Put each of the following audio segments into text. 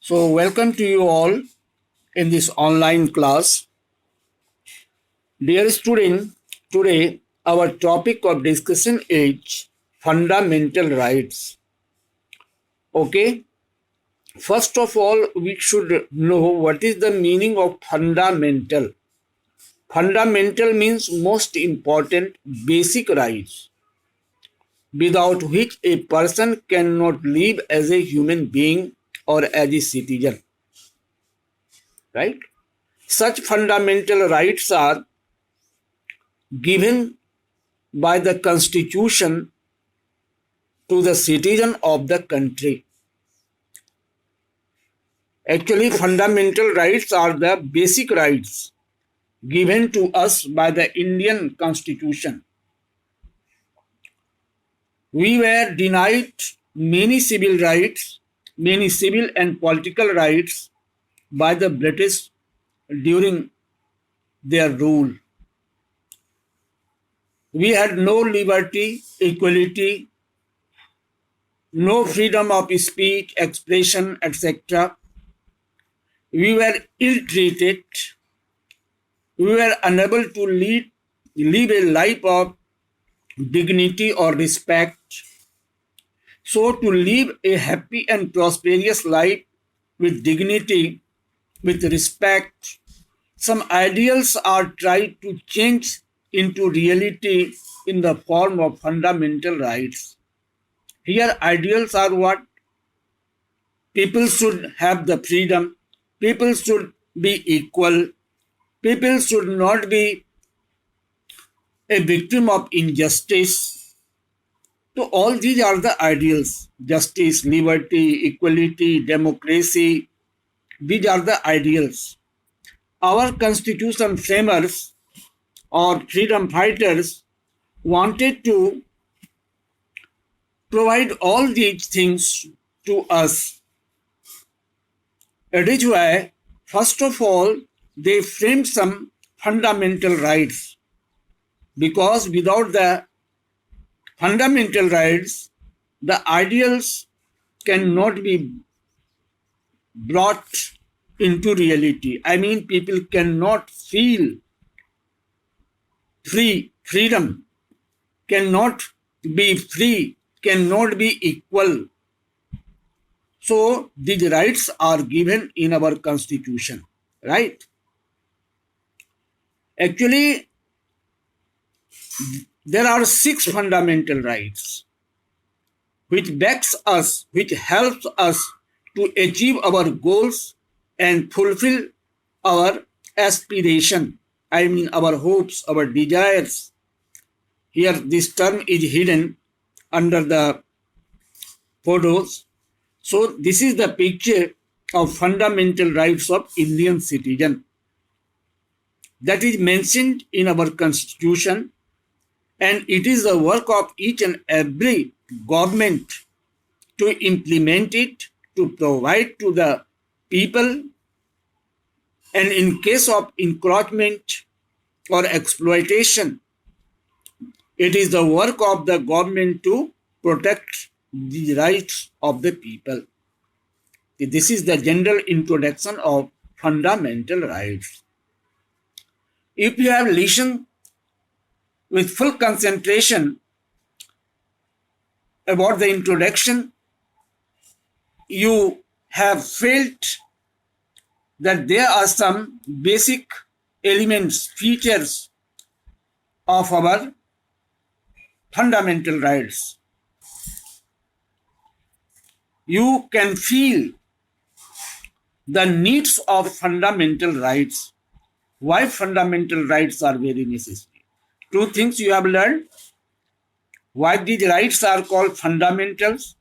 So, welcome to you all in this online class. Dear student, today our topic of discussion is fundamental rights. Okay, first of all, we should know what is the meaning of fundamental. Fundamental means most important basic rights, without which a person cannot live as a human being or as a citizen. Right? Such fundamental rights are given by the constitution to the citizen of the country. Actually, fundamental rights are the basic rights given to us by the Indian constitution. We were denied many civil rights, many civil and political rights by the British during their rule. We had no liberty, equality, no freedom of speech, expression, etc. We were ill-treated. We were unable to live a life of dignity or respect. So to live a happy and prosperous life with dignity, with respect, some ideals are tried to change into reality in the form of fundamental rights. Here ideals are what? People should have the freedom. People should be equal. People should not be a victim of injustice. So all these are the ideals. Justice, liberty, equality, democracy. These are the ideals. Our constitution framers or freedom fighters wanted to provide all these things to us. It is why, first of all, they framed some fundamental rights. Because without the fundamental rights, the ideals cannot be brought into reality. I mean, people cannot feel free, freedom, cannot be free, cannot be equal. So these rights are given in our constitution, right? Actually, there are 6 fundamental rights which backs us, which helps us to achieve our goals and fulfill our aspiration. I mean our hopes, our desires. Here this term is hidden under the photos. So this is the picture of fundamental rights of Indian citizen that is mentioned in our constitution, and it is the work of each and every government to implement it, to provide to the people, and in case of encroachment or exploitation, it is the work of the government to protect the rights of the people. This is the general introduction of fundamental rights. If you have listened with full concentration about the introduction, you have felt that there are some basic elements, features of our fundamental rights. You can feel the needs of fundamental rights. Why fundamental rights are very necessary? 2 things you have learned. Why these rights are called fundamentals?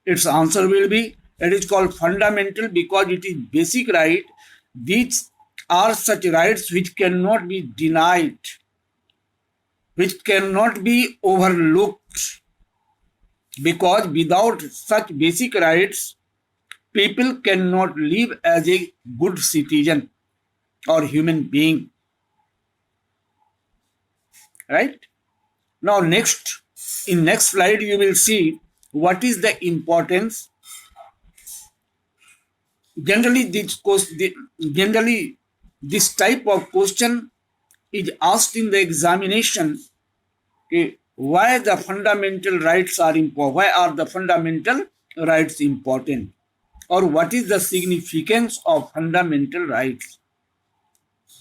Its answer will be, it is called fundamental because it is basic right. These are such rights which cannot be denied, which cannot be overlooked, because without such basic rights, people cannot live as a good citizen or human being. Right? Now in next slide you will see what is the importance generally generally this type of question is asked in the examination. Okay, why the fundamental rights are important? Why are the fundamental rights important? Or what is the significance of fundamental rights?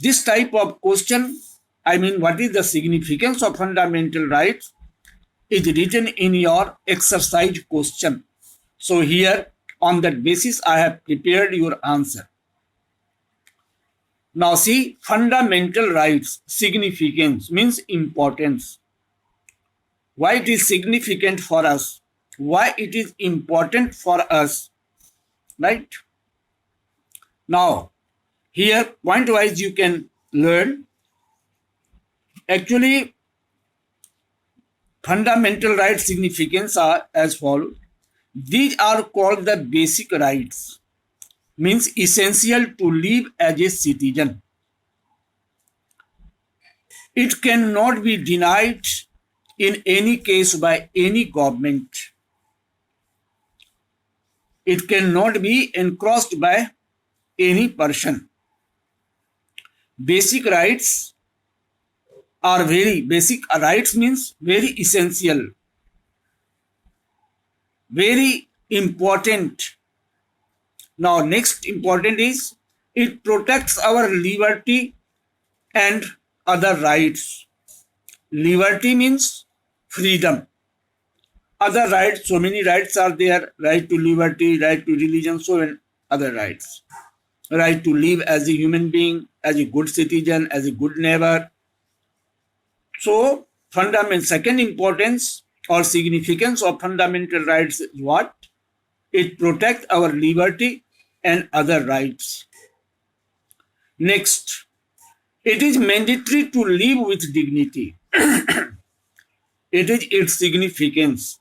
This type of question, I mean, what is the significance of fundamental rights, is written in your exercise question. So here, on that basis, I have prepared your answer. Now see, fundamental rights, significance means importance. Why it is significant for us? Why it is important for us? Right? Now, here, point-wise you can learn. Actually, fundamental rights significance are as follows. These are called the basic rights, means essential to live as a citizen. It cannot be denied in any case by any government. It cannot be encroached by any person. Basic rights are very basic. Rights means very essential, very important. Now, next important is it protects our liberty and other rights. Liberty means freedom. Other rights, so many rights are there: right to liberty, right to religion, so many other rights. Right to live as a human being, as a good citizen, as a good neighbor. So, second importance or significance of fundamental rights is what? It protects our liberty and other rights. Next, it is mandatory to live with dignity. It is its significance.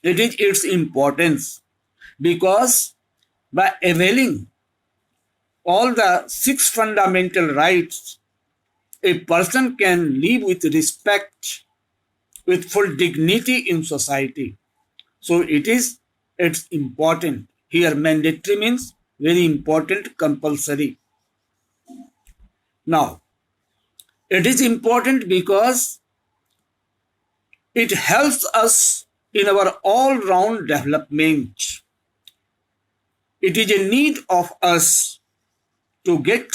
It is its importance, because by availing all the 6 fundamental rights, a person can live with respect, with full dignity in society. So it's important. Here mandatory means very important, compulsory. Now, it is important because it helps us in our all-round development. It is a need of us to get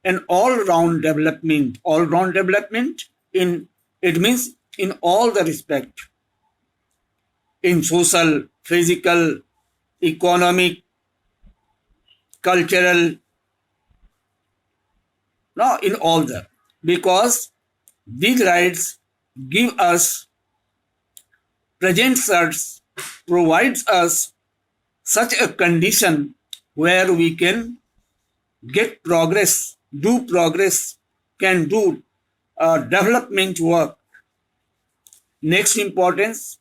an all-round development. All-round development, it means in all the respect, in social, physical, economic, cultural, no, in all the, because these rights give us, presents us, provides us such a condition where we can get progress, do progress, can do development work. Next importance,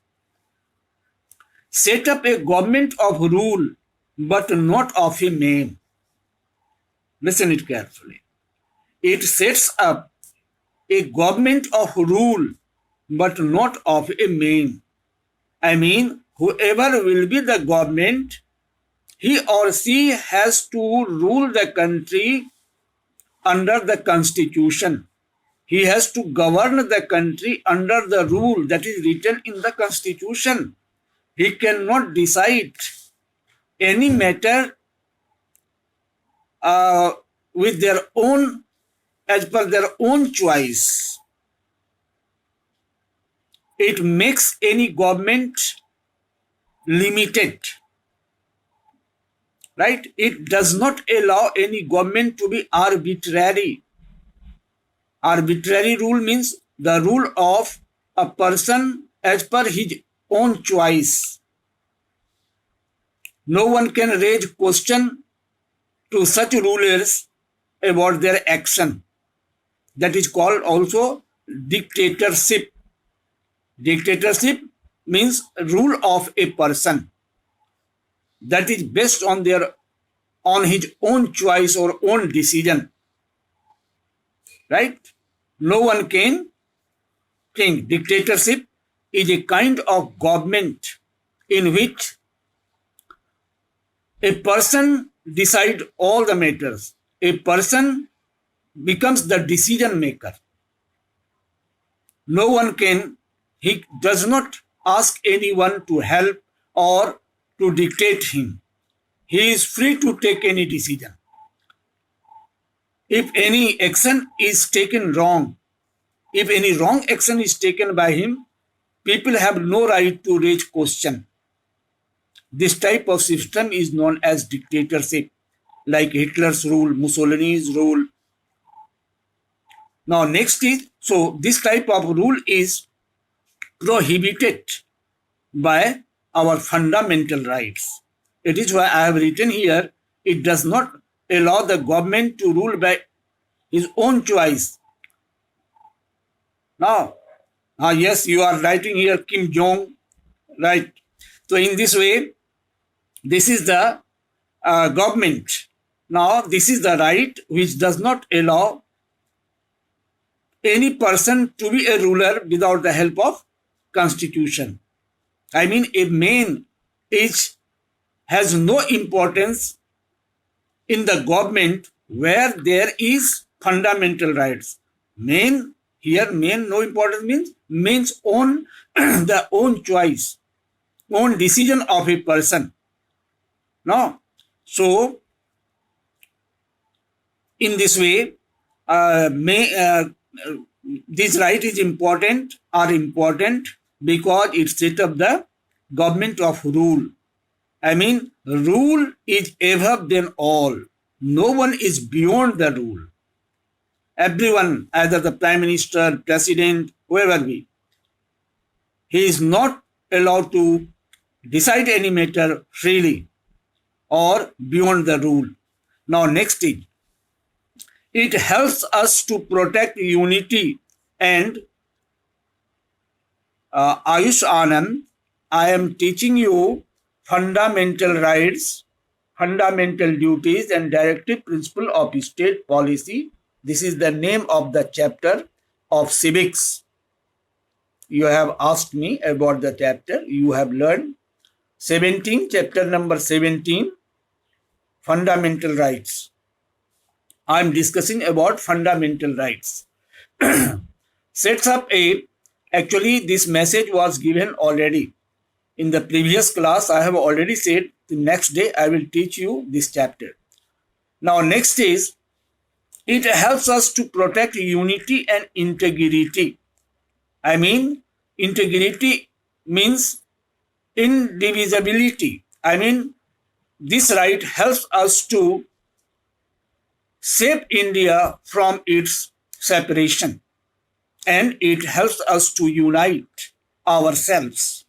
set up a government of rule but not of a man. Listen it carefully. It sets up a government of rule but not of a man. I mean, whoever will be the government, he or she has to rule the country under the constitution. He has to govern the country under the rule that is written in the constitution. He cannot decide any matter with their own, as per their own choice. It makes any government limited. Right? It does not allow any government to be arbitrary. Arbitrary rule means the rule of a person as per his own choice. No one can raise question to such rulers about their action. That is called also dictatorship. Dictatorship means rule of a person that is based on his own choice or own decision. Right? No one can think. Dictatorship is a kind of government in which A person decides all the matters. A person becomes the decision maker. No one can, he does not ask anyone to help or to dictate him. He is free to take any decision. If any action is taken wrong, if any wrong action is taken by him, people have no right to raise question. This type of system is known as dictatorship, like Hitler's rule, Mussolini's rule. Now next is, so this type of rule is prohibited by our fundamental rights. It is why I have written here, it does not allow the government to rule by his own choice. Now, yes, you are writing here Kim Jong, right? So in this way, this is the government. Now, this is the right which does not allow any person to be a ruler without the help of constitution. I mean, a man has no importance in the government where there is fundamental rights. Man, no importance means own the own choice, own decision of a person. No, so in this way, this right is important because it set up the government of rule. I mean, rule is above than all. No one is beyond the rule. Everyone, either the prime minister, president, whoever be, he is not allowed to decide any matter freely or beyond the rule. Now next is, it helps us to protect unity and Ayush Anand, I am teaching you fundamental rights, fundamental duties and directive principle of state policy. This is the name of the chapter of civics. You have asked me about the chapter. You have learned 17, chapter number 17, fundamental rights. I am discussing about fundamental rights. Sets up actually this message was given already. In the previous class, I have already said the next day I will teach you this chapter. Now next is, it helps us to protect unity and integrity. I mean, integrity means indivisibility. I mean, this right helps us to save India from its separation, and it helps us to unite ourselves.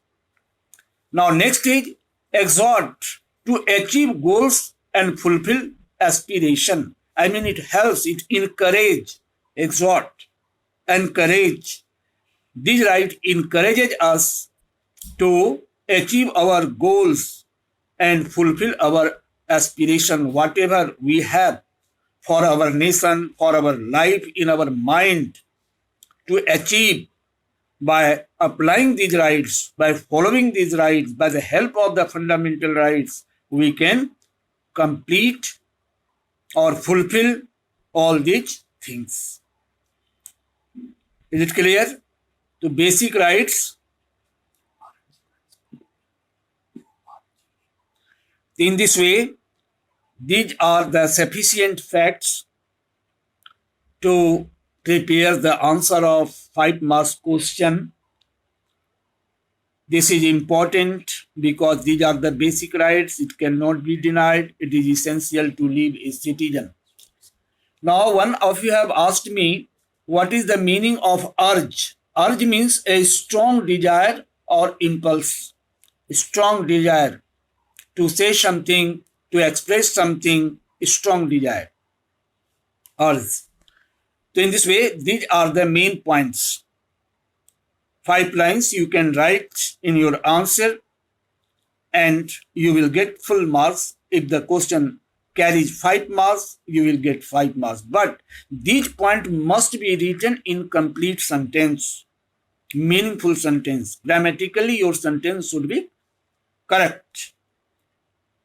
Now next is, exhort to achieve goals and fulfill aspiration. I mean, it helps, it encourage, exhort, encourage. This right encourages us to achieve our goals and fulfill our aspiration, whatever we have for our nation, for our life, in our mind, to achieve by applying these rights, by following these rights, by the help of the fundamental rights, we can complete or fulfill all these things. Is it clear? The basic rights. In this way, these are the sufficient facts to prepare the answer of 5 marks question. This is important because these are the basic rights. It cannot be denied. It is essential to live a citizen. Now, one of you have asked me, what is the meaning of urge? Urge means a strong desire or impulse. A strong desire to say something, to express something, a strong desire. Urge. So in this way, these are the main points. 5 lines you can write in your answer and you will get full marks. If the question carries 5 marks, you will get 5 marks. But these points must be written in complete sentence, meaningful sentence. Grammatically, your sentence should be correct.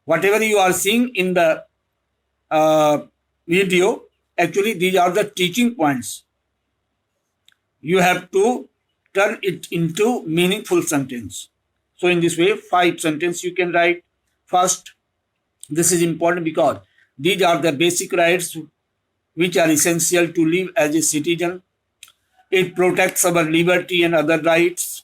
Whatever you are seeing in the video, actually these are the teaching points. You have to turn it into meaningful sentence. So in this way, 5 sentences you can write. First, this is important because these are the basic rights which are essential to live as a citizen. It protects our liberty and other rights.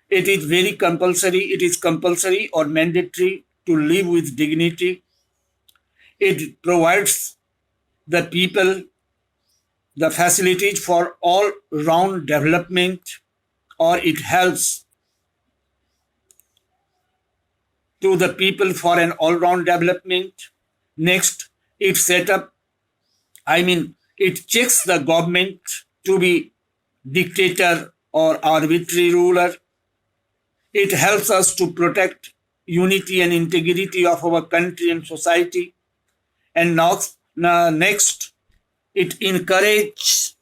It is very compulsory. It is compulsory or mandatory to live with dignity. It provides the people the facilities for all-round development, or it helps to the people for an all-round development. Next, it it checks the government to be dictator or arbitrary ruler. It helps us to protect unity and integrity of our country and society. And next, it encourages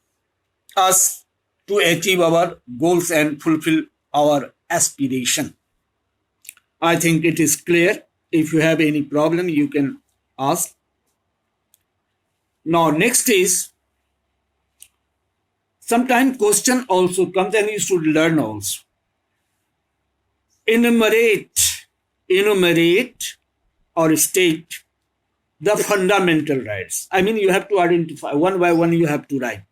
us to achieve our goals and fulfill our aspiration. I think it is clear. If you have any problem, you can ask. Now, next is, sometimes question also comes and you should learn also. Enumerate or state the fundamental rights. You have to identify one by one, you have to write.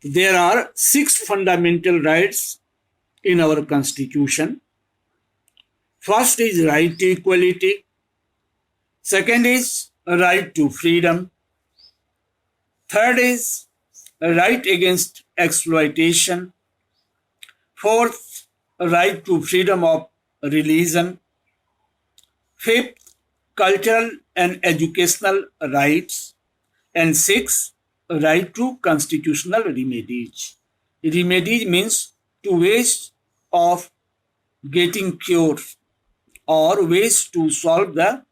There are 6 fundamental rights in our constitution. First is right to equality. Second is right to freedom. Third is right against exploitation. Fourth, right to freedom of religion. Fifth, cultural and educational rights. And sixth, right to constitutional remedies. Remedies means to ways of getting cured or ways to solve the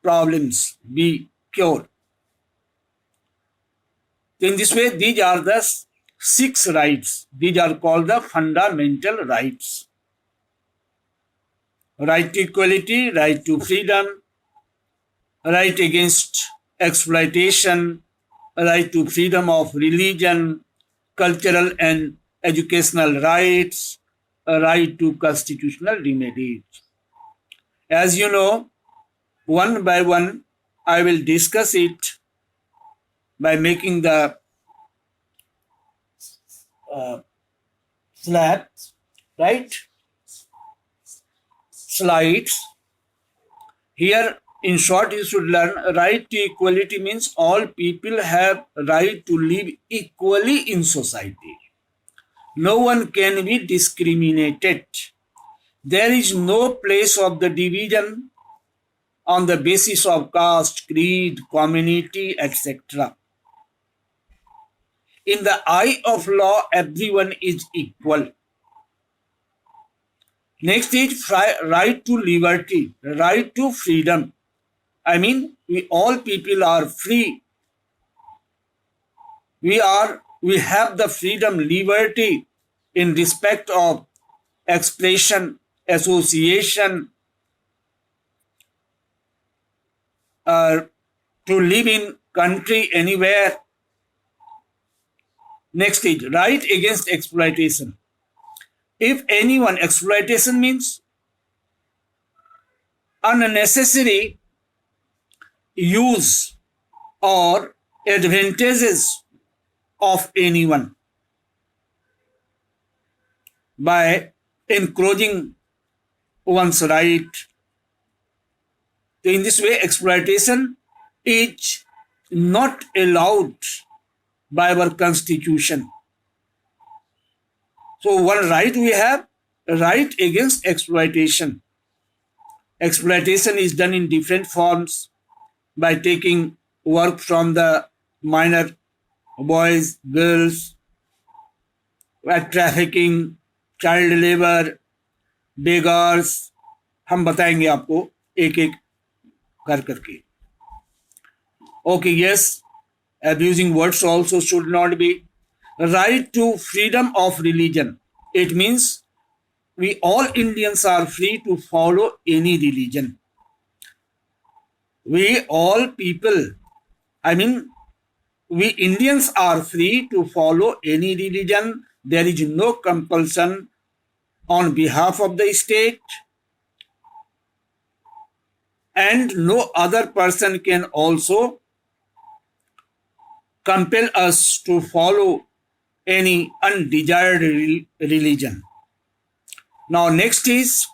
problems, be cured. In this way, these are the 6 rights. These are called the fundamental rights. Right to equality, right to freedom, right against exploitation, right to freedom of religion, cultural and educational rights, right to constitutional remedies. As you know, one by one, I will discuss it by making the slides. Here, in short, you should learn right to equality means all people have right to live equally in society. No one can be discriminated. There is no place of the division on the basis of caste, creed, community, etc. In the eye of law, everyone is equal. Next is right to liberty, right to freedom. We all people are free. We have the freedom, liberty in respect of expression, association, to live in country anywhere. Next is right against exploitation. If anyone, exploitation means unnecessary use or advantages of anyone by encroaching one's right. In this way, exploitation is not allowed by our constitution. So one right we have, right against exploitation. Exploitation is done in different forms by taking work from the minor boys, girls, trafficking, child labor, beggars. हम बताएंगे आपको एक एक कर करके. Okay, yes, abusing words also should not be. Right to freedom of religion. It means we all Indians are free to follow any religion. We all people, I mean, we Indians are free to follow any religion. There is no compulsion on behalf of the state, and no other person can also compel us to follow any undesired religion. Now, next is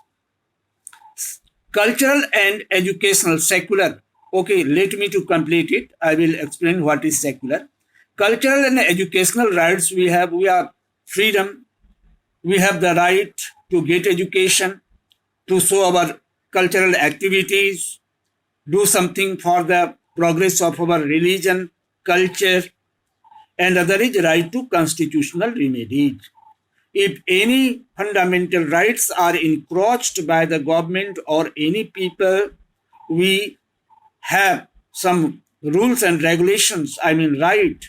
cultural and educational, secular. Okay, let me to complete it. I will explain what is secular. Cultural and educational rights we have. We are freedom. We have the right to get education, to show our cultural activities, do something for the progress of our religion, culture, and other is right to constitutional remedies. If any fundamental rights are encroached by the government or any people, we have some rules and regulations, right,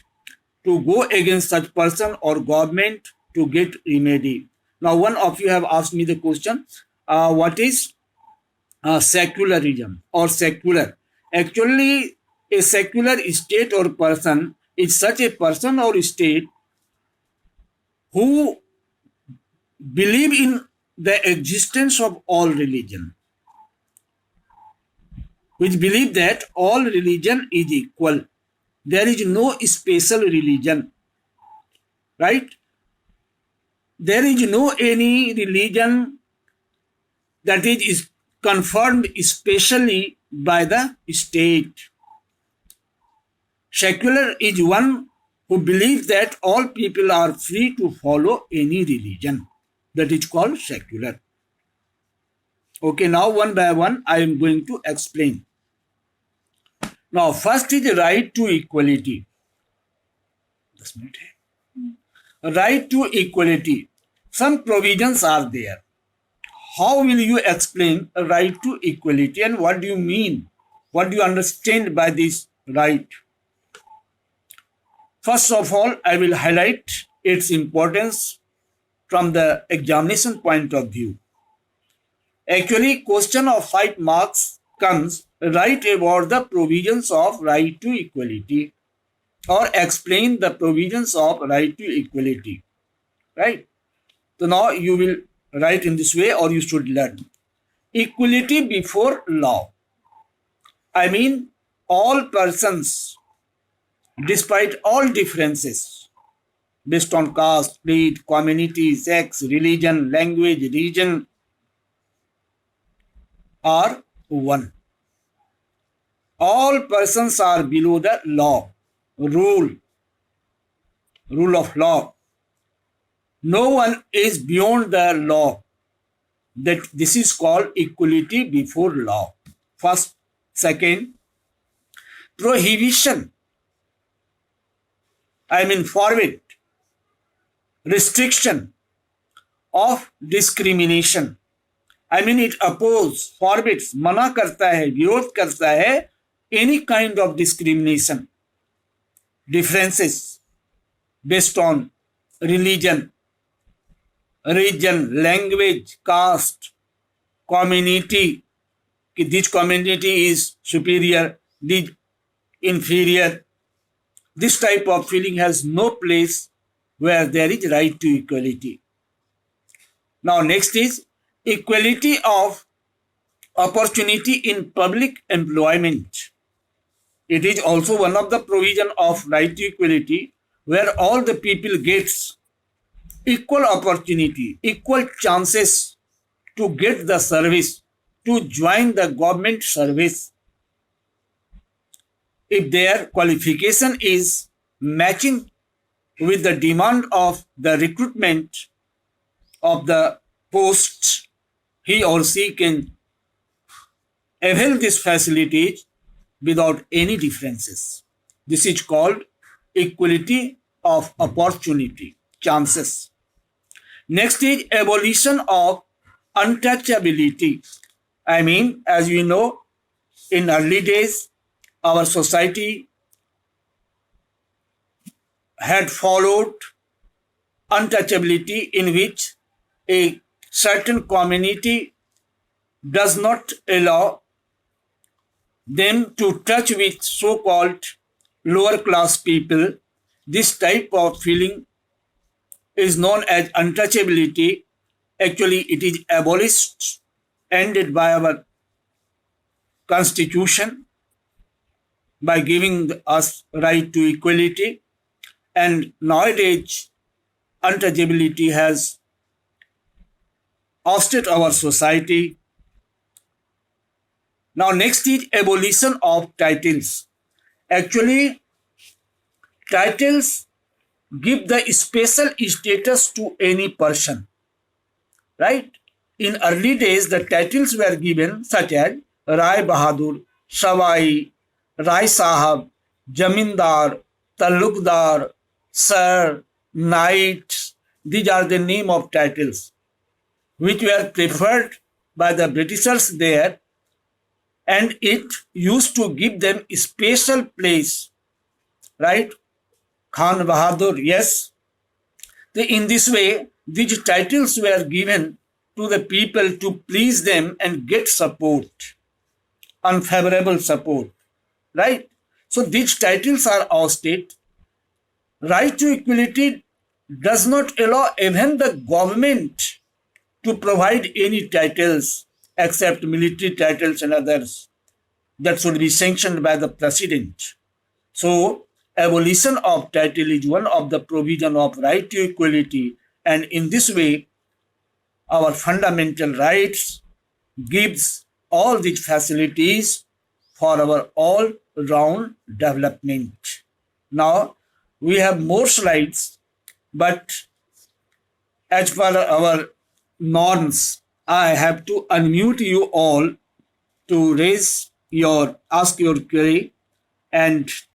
to go against such person or government to get remedy. Now, one of you have asked me the question, what is secularism or secular? Actually, a secular state or person is such a person or state who believe in the existence of all religion, which believe that all religion is equal. There is no special religion, right? There is no any religion that is confirmed especially by the state. Secular is one who believes that all people are free to follow any religion. That is called secular. Okay, now one by one I am going to explain. Now, first is the right to equality. Right to equality. Some provisions are there. How will you explain a right to equality and what do you mean? What do you understand by this right? First of all, I will highlight its importance from the examination point of view. Actually, question of 5 marks comes right about the provisions of right to equality or explain the provisions of right to equality, right? So now you will write in this way or you should learn. Equality before law. All persons, despite all differences based on caste, creed, community, sex, religion, language, region, are one. All persons are below the law, rule of law. No one is beyond the law. That this is called equality before law. First, second, prohibition. Forbid, restriction of discrimination. It opposes, forbids, मना करता है, विरोध करता है any kind of discrimination, differences based on religion, language, caste, community, this community is superior, this inferior. This type of feeling has no place where there is right to equality. Now next is equality of opportunity in public employment. It is also one of the provision of right to equality where all the people gets equal opportunity, equal chances to get the service, to join the government service. If their qualification is matching with the demand of the recruitment of the posts, he or she can avail these facilities without any differences. This is called equality of opportunity, chances. Next is abolition of untouchability. As you know, in early days, our society had followed untouchability in which a certain community does not allow them to touch with so-called lower class people. This type of feeling is known as untouchability. Actually, it is abolished, ended by our constitution by giving us right to equality. And nowadays, untouchability has ousted our society. Now, next is abolition of titles. Actually, titles give the special status to any person, right? In early days, the titles were given such as Rai Bahadur, Sawai, Rai Sahab, Jamindar, Talukdar, Sir, Knight. These are the name of titles which were preferred by the Britishers there, and it used to give them a special place, right? Khan Bahadur, yes. In this way, these titles were given to the people to please them and get support, unfavorable support, right? So these titles are ousted. Right to equality does not allow even the government to provide any titles except military titles and others that should be sanctioned by the president. So, abolition of title is one of the provision of right to equality, and in this way, our fundamental rights gives all these facilities for our all-round development. Now, we have more slides, but as per our norms, I have to unmute you all to ask your query and